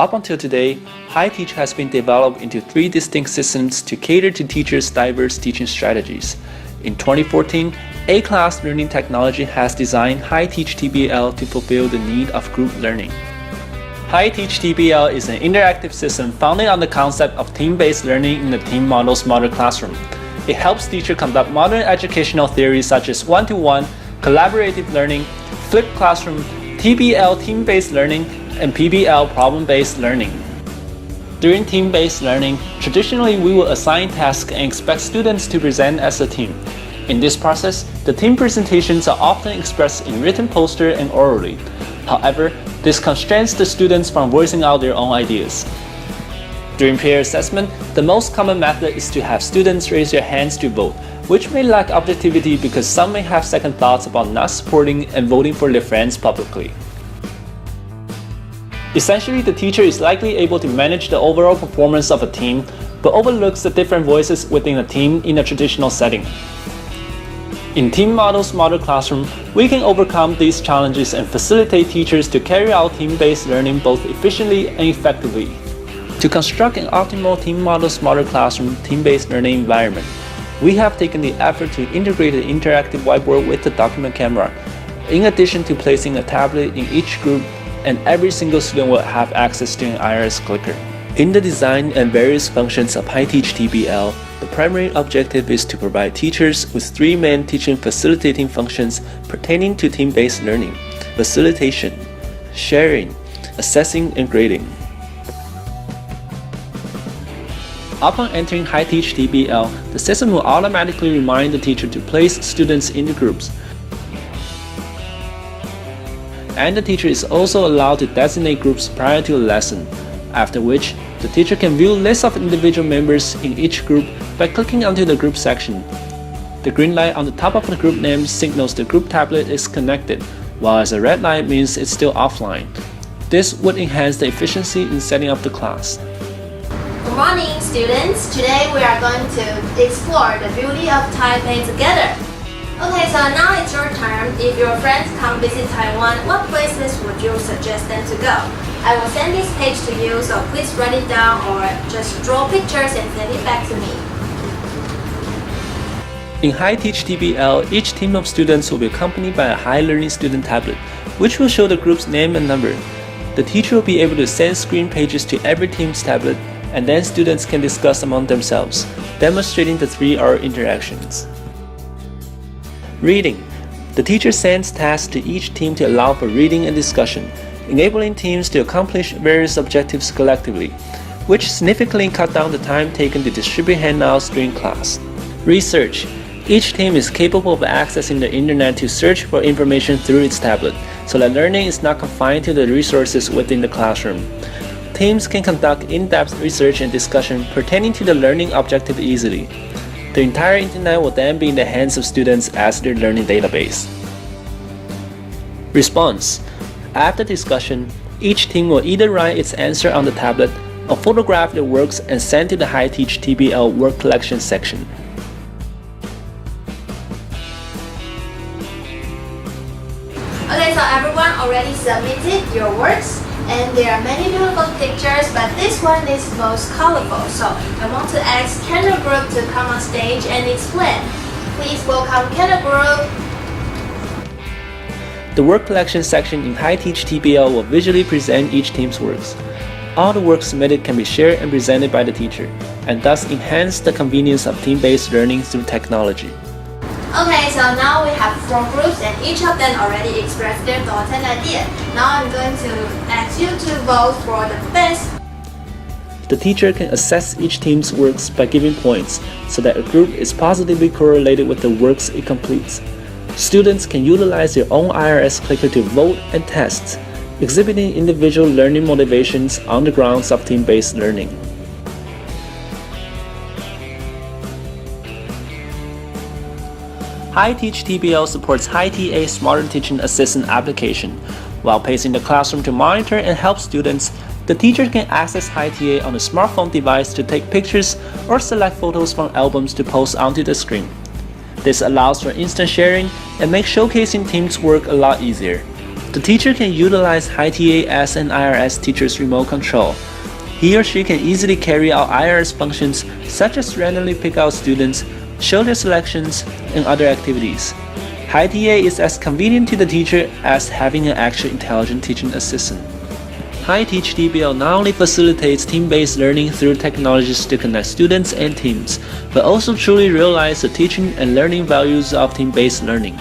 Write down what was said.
Up until today, HiTeach has been developed into 3 distinct systems to cater to teachers' diverse teaching strategies. In 2014, A-Class Learning Technology has designed HiTeach TBL to fulfill the need of group learning. HiTeach TBL is an interactive system founded on the concept of team-based learning in the Team Model's model classroom. It helps teachers conduct modern educational theories such as one-to-one, collaborative learning, flipped classroom, TBL team-based learning, and PBL problem-based learning. During team-based learning, traditionally we will assign tasks and expect students to present as a team. In this process, the team presentations are often expressed in written poster and orally. However, this constrains the students from voicing out their own ideas. During peer assessment, the most common method is to have students raise their hands to vote, which may lack objectivity because some may have second thoughts about not supporting and voting for their friends publicly. Essentially, the teacher is likely able to manage the overall performance of a team, but overlooks the different voices within a team in a traditional setting. In Team Model's model classroom, we can overcome these challenges and facilitate teachers to carry out team-based learning both efficiently and effectively. To construct an optimal Team Model's model classroom team-based learning environment, we have taken the effort to integrate an interactive whiteboard with the document camera, in addition to placing a tablet in each group, and every single student will have access to an iris clicker. In the design and various functions of HiTeach TBL, the primary objective is to provide teachers with 3 main teaching facilitating functions pertaining to team-based learning: facilitation, sharing, assessing, and grading. Upon entering HiTeach TBL, the system will automatically remind the teacher to place students into groups. And the teacher is also allowed to designate groups prior to a lesson, after which the teacher can view lists of individual members in each group by clicking onto the group section. The green light on the top of the group name signals the group tablet is connected, while a red light means it's still offline. This would enhance the efficiency in setting up the class. Good morning, students. Today we are going to explore the beauty of Taipei together. Okay, so now it's your turn. If your friends come visit Taiwan, what places would you suggest them to go? I will send this page to you, so please write it down or just draw pictures and send it back to me. In HiTeach TBL, each team of students will be accompanied by a HiLearning student tablet, which will show the group's name and number. The teacher will be able to send screen pages to every team's tablet, and then students can discuss among themselves, demonstrating the 3R interactions. Reading. The teacher sends tasks to each team to allow for reading and discussion, enabling teams to accomplish various objectives collectively, which significantly cut down the time taken to distribute handouts during class. Research. Each team is capable of accessing the internet to search for information through its tablet, so that learning is not confined to the resources within the classroom. Teams can conduct in-depth research and discussion pertaining to the learning objective easily. The entire internet will then be in the hands of students as their learning database. Response. After discussion, each team will either write its answer on the tablet or photograph their works and send to the HiTeach TBL work collection section. Okay, so everyone already submitted your works, and there are many beautiful pictures, but this one is most colorful, so I want to ask Kendall Group to come on stage and explain. Please welcome Kendall Group. The work collection section in HiTeach TBL will visually present each team's works. All the work submitted can be shared and presented by the teacher, and thus enhance the convenience of team-based learning through technology. Okay, so now we have 4 groups and each of them already expressed their thoughts and ideas. Now I'm going to ask you to vote for the best. The teacher can assess each team's works by giving points, so that a group is positively correlated with the works it completes. Students can utilize their own iris clicker to vote and test, exhibiting individual learning motivations on the grounds of team-based learning. HiTeach TBL supports HiTA Smarter Teaching Assistant application. While pacing the classroom to monitor and help students, the teacher can access HiTA on a smartphone device to take pictures or select photos from albums to post onto the screen. This allows for instant sharing and makes showcasing teams' work a lot easier. The teacher can utilize HiTA as an IRS teacher's remote control. He or she can easily carry out IRS functions such as randomly pick out students, show their selections, and other activities. HiTA is as convenient to the teacher as having an actual intelligent teaching assistant. HiTeach TBL not only facilitates team-based learning through technologies to connect students and teams, but also truly realize the teaching and learning values of team-based learning.